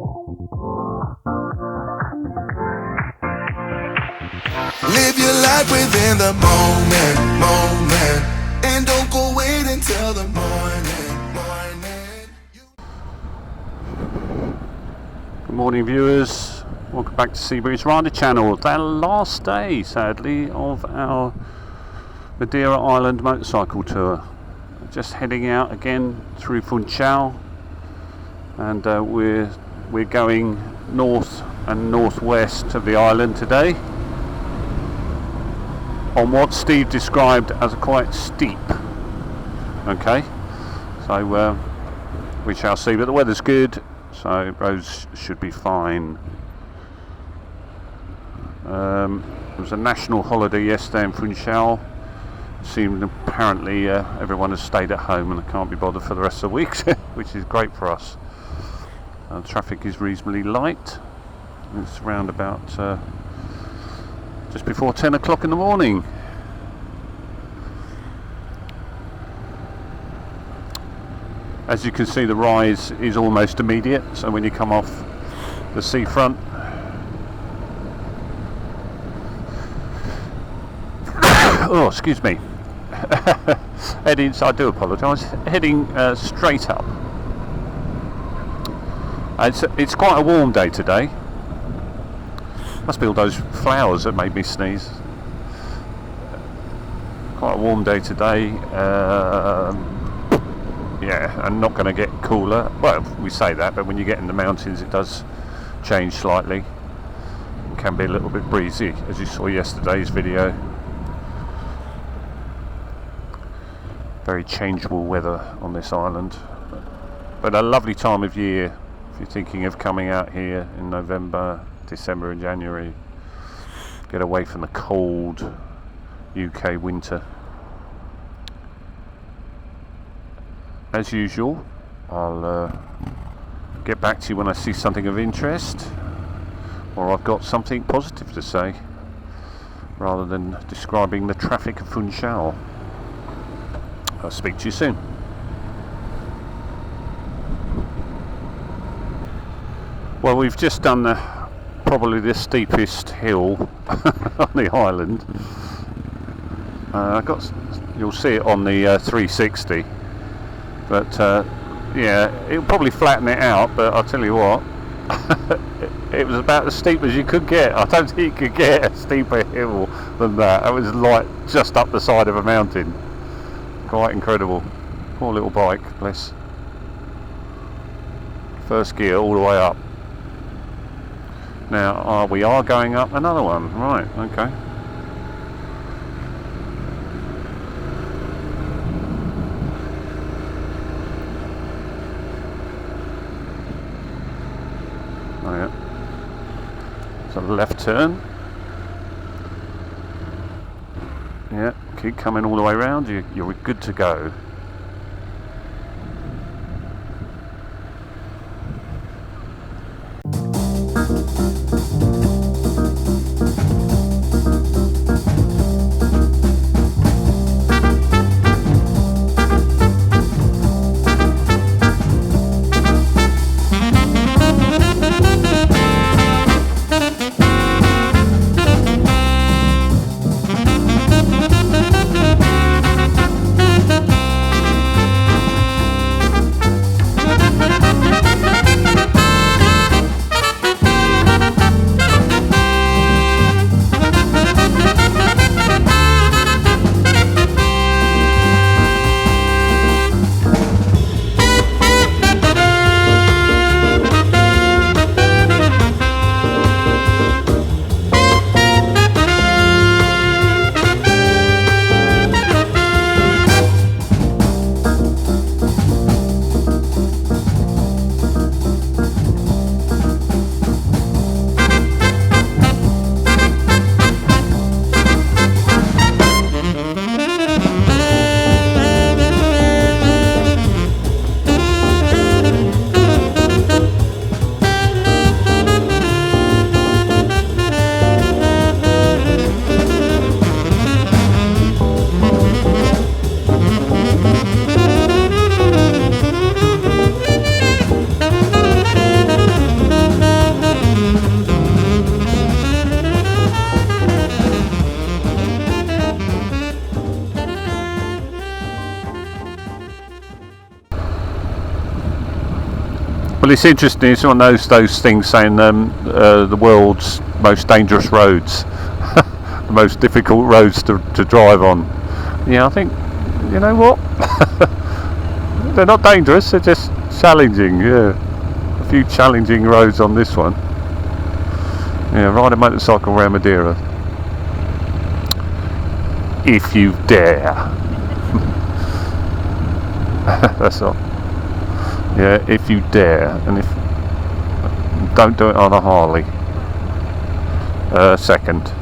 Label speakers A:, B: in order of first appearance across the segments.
A: Live your life within the moment, and don't go wait until the morning.
B: Good morning, viewers. Welcome back to Seabreeze Rider Channel. The last day, sadly, of our Madeira Island motorcycle tour. Just heading out again through Funchal, and we're going north and northwest of the island today, on what Steve described as quite steep. Okay, so we shall see, but the weather's good, so roads should be fine. It was a national holiday yesterday in Funchal. Seemed apparently everyone has stayed at home and can't be bothered for the rest of the week, which is great for us. Traffic is reasonably light. It's around about just before 10 o'clock in the morning. As you can see, the rise is almost immediate, so when you come off the seafront, oh, excuse me, heading, I do apologise, heading straight up. It's quite a warm day today. Must be all those flowers that made me sneeze. Quite a warm day today. Yeah, and not going to get cooler. Well, we say that, but when you get in the mountains it does change slightly. It can be a little bit breezy, as you saw yesterday's video. Very changeable weather on this island, but a lovely time of year if you're thinking of coming out here in November, December and January. Get away from the cold UK winter. As usual, I'll get back to you when I see something of interest, or I've got something positive to say, rather than describing the traffic of Funchal. I'll speak to you soon. Well, we've just done probably the steepest hill on the island. You'll see it on the 360, but yeah, it'll probably flatten it out. But I'll tell you what, it was about as steep as you could get. I don't think you could get a steeper hill than that. It was like just up the side of a mountain. Quite incredible. Poor little bike, bless. First gear all the way up. Now we are going up another one. Right, okay. Oh yeah. So left turn. Yeah, keep coming all the way around, you're good to go. Well, it's interesting. It's one of those things saying the world's most dangerous roads, the most difficult roads to drive on. Yeah, I think, you know what? They're not dangerous. They're just challenging. Yeah, a few challenging roads on this one. Yeah, ride a motorcycle around Madeira, if you dare. That's all. Yeah, if you dare, and if don't do it on a Harley. Second.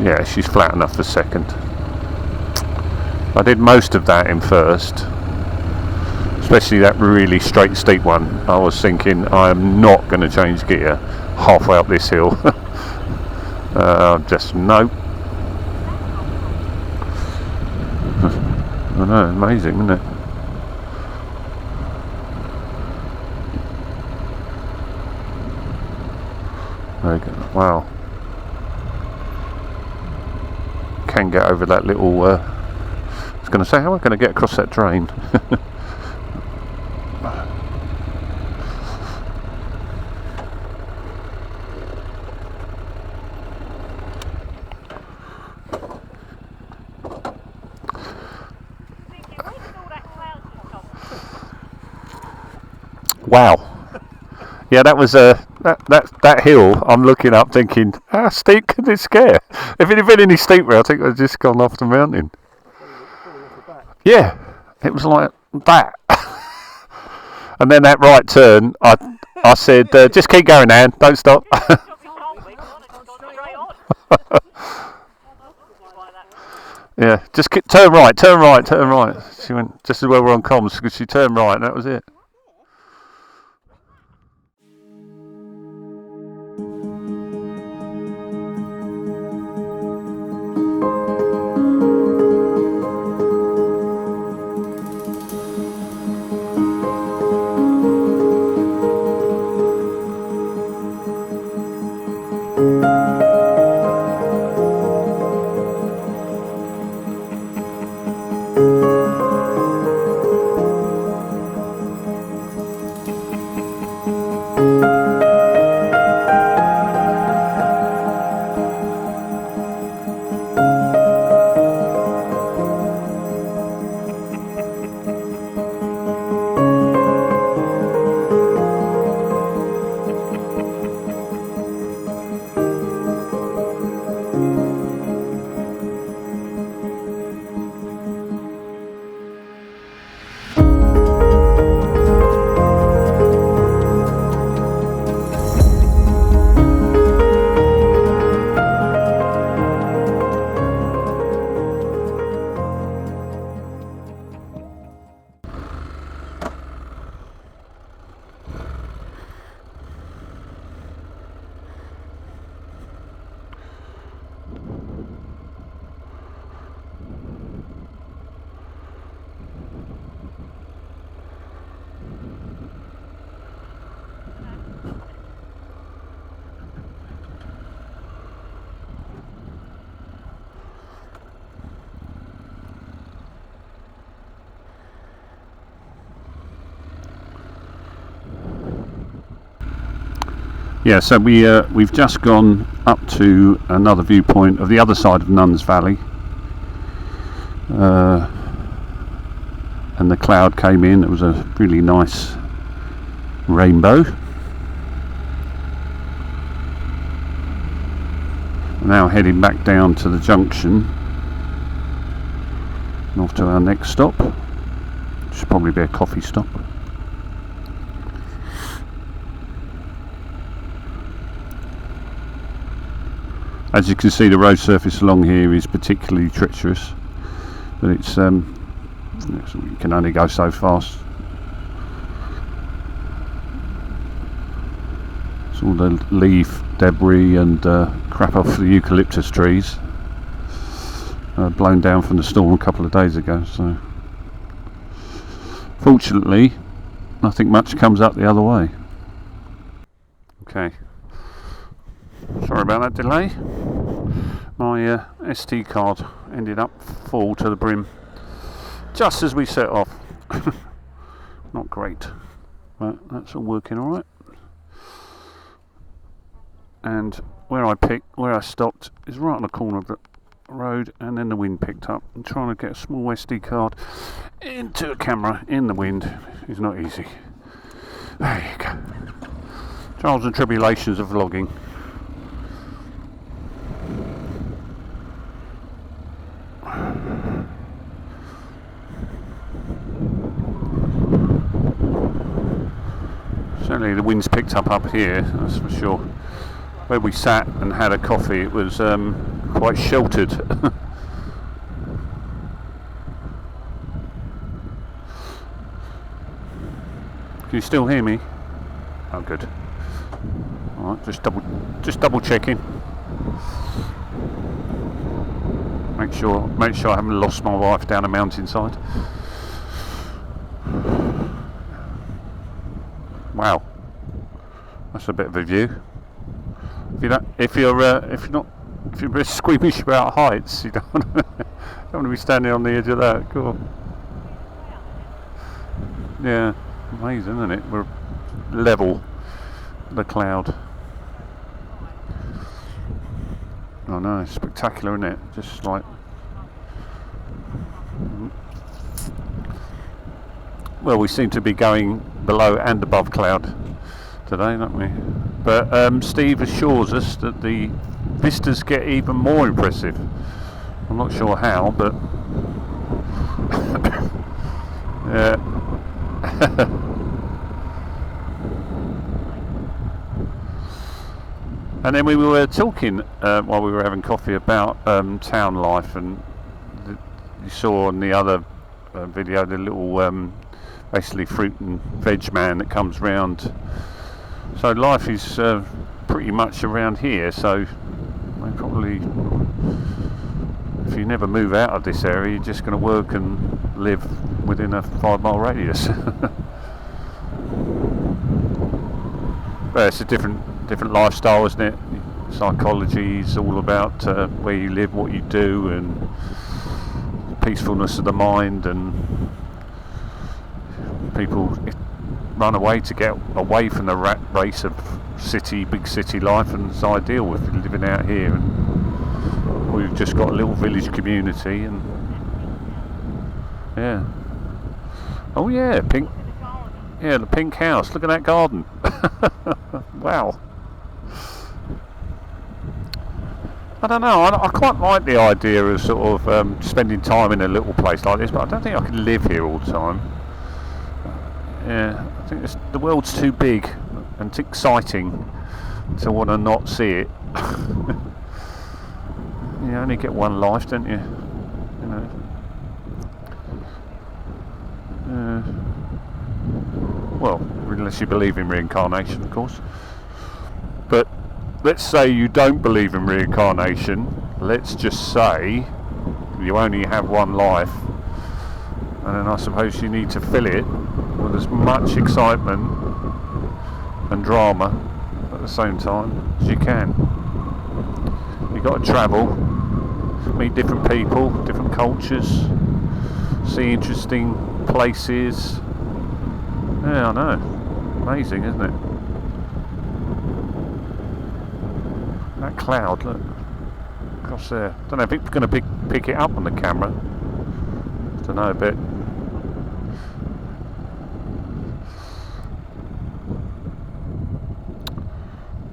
B: Yeah, she's flat enough for second. I did most of that in first, especially that really straight steep one. I was thinking I am not going to change gear halfway up this hill. Just no. I know, amazing, isn't it? There we go. Wow. Can get over that little. I was going to say, how am I going to get across that drain? Wow. Yeah, that was that hill. I'm looking up, thinking, how steep can this get? If it had been any steeper, I think I'd just gone off the mountain. Yeah, it was like that. And then that right turn, I said, just keep going, Anne, don't stop. Yeah, just turn right. She went just as well we're on comms because she turned right, and that was it. Yeah, so we've just gone up to another viewpoint of the other side of Nuns Valley, and the cloud came in. It was a really nice rainbow. Now heading back down to the junction and off to our next stop. Should probably be a coffee stop. As you can see, the road surface along here is particularly treacherous, but you can only go so fast. It's all the leaf debris and crap off the eucalyptus trees blown down from the storm a couple of days ago. So fortunately, nothing much comes up the other way. Okay. Sorry about that delay. My SD card ended up full to the brim just as we set off. not great, but that's all working all right. And where I stopped is right on the corner of the road, and then the wind picked up. And trying to get a small SD card into a camera in the wind is not easy. There you go. Trials and tribulations of vlogging. Certainly the wind's picked up here, that's for sure. Where we sat and had a coffee, it was quite sheltered. Can you still hear me? Oh, good. All right, just double checking. Make sure I haven't lost my wife down a mountainside. Wow, that's a bit of a view. If you're a bit squeamish about heights, you don't want to be standing on the edge of that. Cool. Yeah, amazing, isn't it? We're level the cloud. I know, spectacular, isn't it? Just like, well, we seem to be going below and above cloud today, don't we? But Steve assures us that the vistas get even more impressive. I'm not sure how, but yeah. And then we were talking while we were having coffee about town life, and you saw on the other video the little basically fruit and veg man that comes round. So life is pretty much around here, so they probably, if you never move out of this area, you're just going to work and live within a 5-mile radius. But it's a different lifestyle, isn't it? Psychology is all about where you live, what you do, and peacefulness of the mind, and people run away to get away from the rat race of big city life, and it's ideal with living out here. And we've just got a little village community, and yeah. Oh yeah, pink. Yeah, the pink house. Look at that garden. Wow. I don't know. I quite like the idea of sort of spending time in a little place like this, but I don't think I could live here all the time. Yeah, I think the world's too big and too exciting to want to not see it. You only get one life, don't you? You know. Well, unless you believe in reincarnation, of course. But let's say you don't believe in reincarnation. Let's just say you only have one life, and then I suppose you need to fill it with as much excitement and drama at the same time as you can. You've got to travel, meet different people, different cultures, see interesting places. Yeah, I know. Amazing, isn't it? That cloud, look. Across there. Don't know if it's going to pick it up on the camera. Don't know a bit.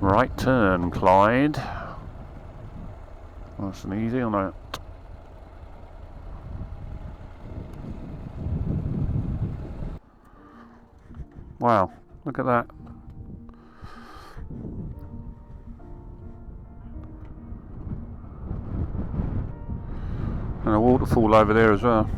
B: Right turn, Clyde. Nice and easy on that. Wow, look at that. And a waterfall over there as well.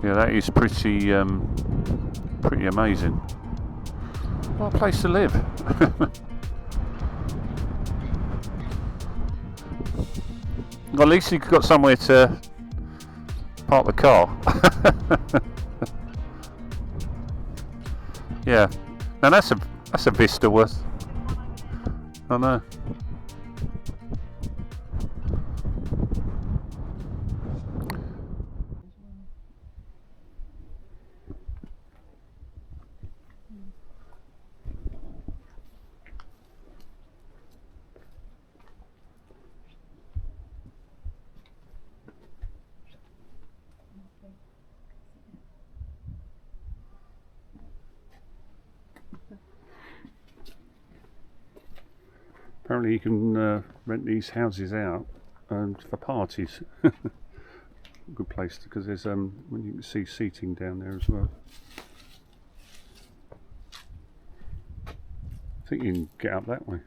B: Yeah, that is pretty amazing. What a place to live. Well, at least you've got somewhere to park the car. Yeah. Now that's a vista worth. I know. Apparently you can rent these houses out for parties. Good place because there's when you can see seating down there as well. I think you can get up that way.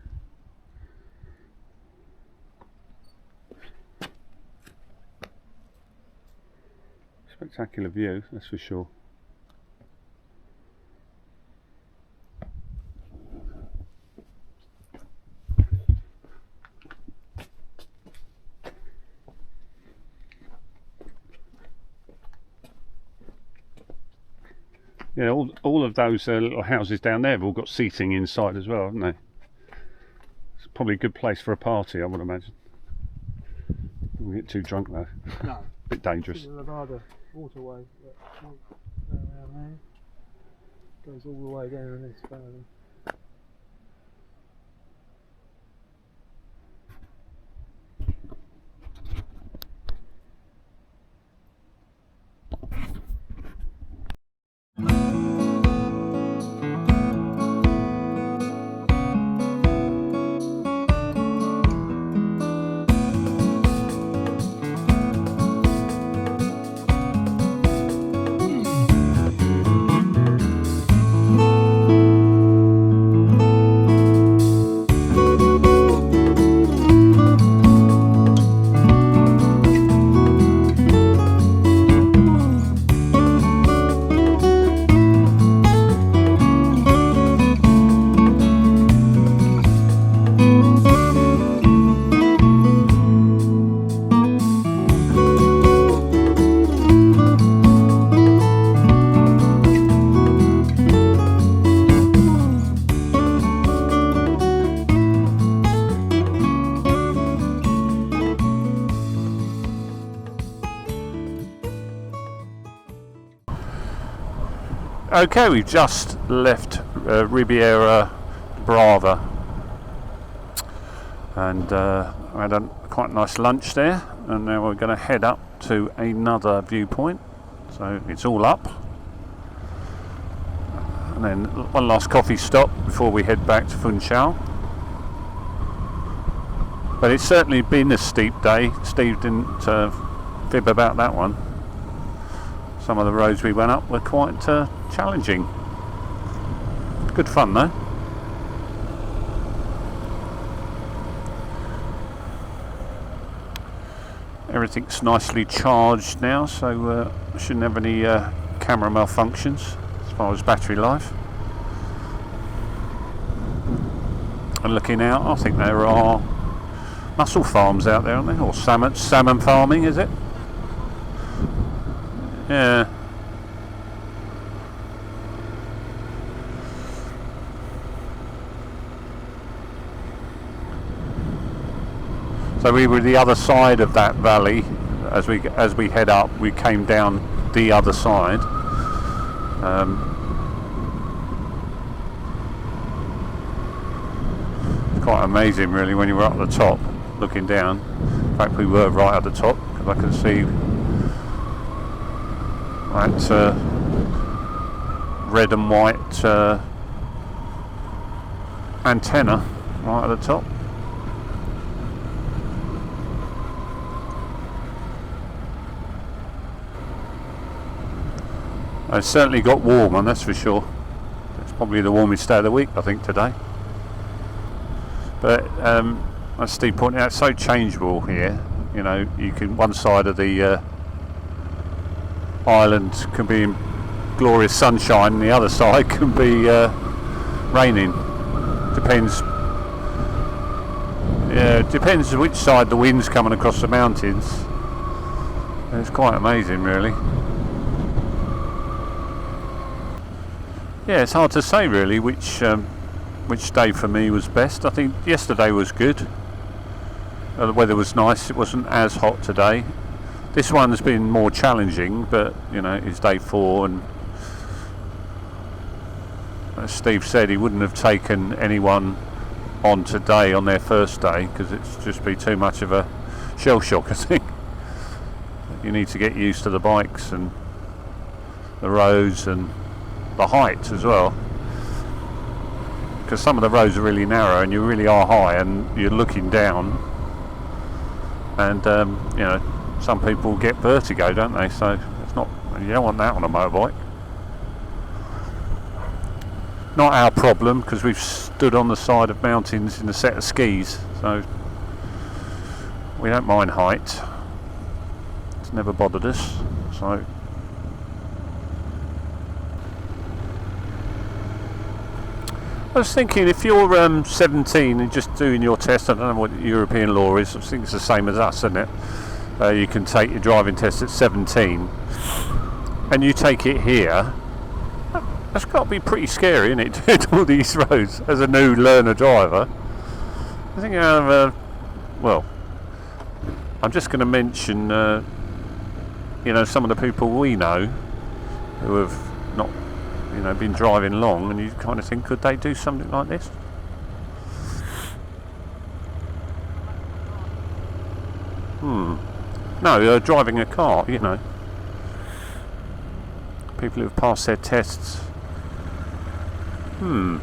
B: Spectacular view, that's for sure. Yeah, all of those little houses down there have all got seating inside as well, haven't they? It's probably a good place for a party, I would imagine. Don't get too drunk though. No. Bit dangerous.
C: The Nevada waterway that around there goes all the way down in this valley.
B: Okay, we've just left Riviera Brava and I had a quite nice lunch there, and now we're going to head up to another viewpoint, so it's all up, and then one last coffee stop before we head back to Funchal. But it's certainly been a steep day. Steve didn't fib about that one. Some of the roads we went up were quite challenging. Good fun though. Everything's nicely charged now, so shouldn't have any camera malfunctions as far as battery life. And looking out, I think there are mussel farms out there, aren't there? Or salmon farming, is it? Yeah. So we were the other side of that valley. As we head up, we came down the other side. It's quite amazing, really, when you were up the top, looking down. In fact, we were right at the top because I could see that red and white antenna right at the top. It certainly got warm, and that's for sure. It's probably the warmest day of the week, I think, today. But as Steve pointed out, it's so changeable here. You know, you can, one side of the island can be in glorious sunshine, and the other side can be raining. Depends. Yeah, it depends which side the wind's coming across the mountains. It's quite amazing, really. Yeah, it's hard to say really which day for me was best. I think yesterday was good. The weather was nice. It wasn't as hot today. This one's been more challenging, but you know, it's day 4, and as Steve said, he wouldn't have taken anyone on today on their first day because it's just be too much of a shell shock, I think. You need to get used to the bikes and the roads and the height as well, because some of the roads are really narrow and you really are high and you're looking down, and you know, some people get vertigo, don't they? So it's not, you don't want that on a motorbike. Not our problem because we've stood on the side of mountains in a set of skis, so we don't mind height. It's never bothered us. So I was thinking, if you're 17 and just doing your test, I don't know what European law is, I think it's the same as us, isn't it? You can take your driving test at 17 and you take it here. That's got to be pretty scary, isn't it, doing all these roads as a new learner driver. I think well, I'm just going to mention you know, some of the people we know who have not, you know, been driving long, and you kind of think, could they do something like this? No, driving a car, you know. People who have passed their tests. I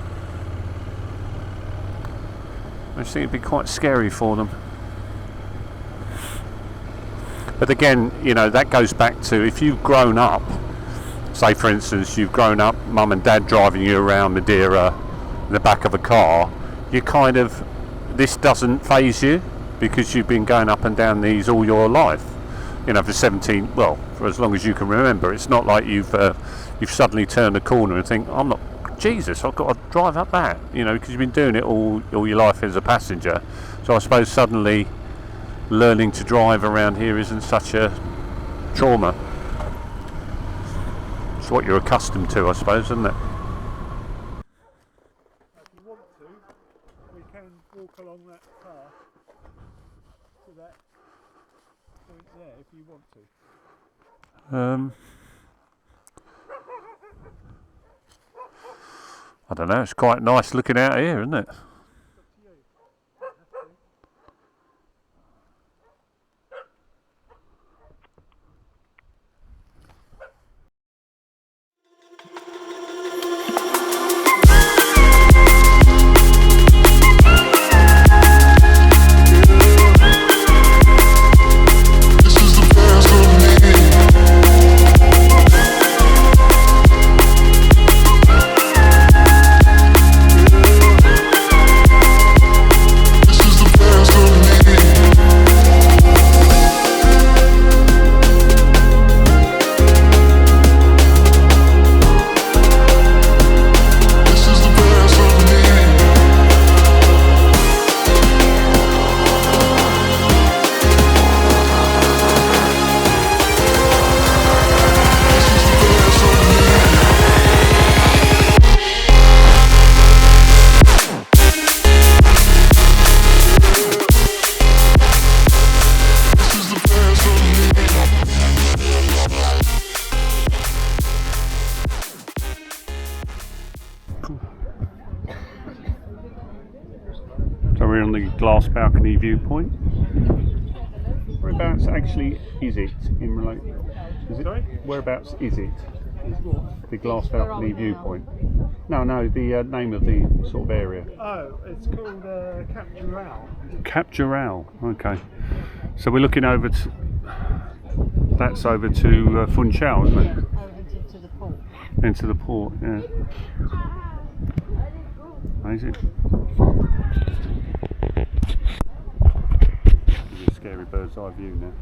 B: just think it'd be quite scary for them. But again, you know, that goes back to, if you've grown up, say for instance, you've grown up, mum and dad driving you around Madeira in the back of a car, you kind of, this doesn't faze you because you've been going up and down these all your life. You know, for 17, well, for as long as you can remember. It's not like you've suddenly turned a corner and think, I'm not, Jesus, I've got to drive up that, you know, because you've been doing it all your life as a passenger. So I suppose suddenly learning to drive around here isn't such a trauma. It's what you're accustomed to, I suppose, isn't it?
C: If you want to, we can walk along that path to that point there if you want to.
B: I don't know, it's quite nice looking out here, isn't it? So we're on the glass balcony viewpoint. Whereabouts actually is it in relation?
C: Sorry?
B: Whereabouts is it?
C: Is what?
B: The glass balcony viewpoint. No, the name of the sort of area.
C: Oh, it's called Captural.
B: Captural. Okay. So we're looking over to. That's over to Funchal, isn't it?
D: Oh, into the port.
B: Into the port, yeah. Amazing. It's a scary bird's eye view now.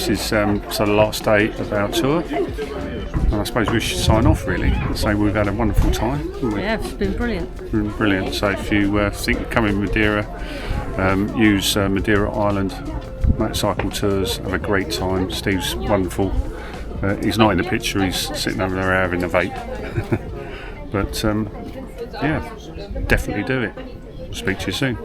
B: this is sort of the last day of our tour, and I suppose we should sign off really and say we've had a wonderful time, haven't we?
D: Yeah, it's been brilliant.
B: Brilliant. So if you think of coming to Madeira, use Madeira Island motorcycle tours, have a great time. Steve's wonderful. He's not in the picture, he's sitting over there having a vape. But yeah, definitely do it. Speak to you soon.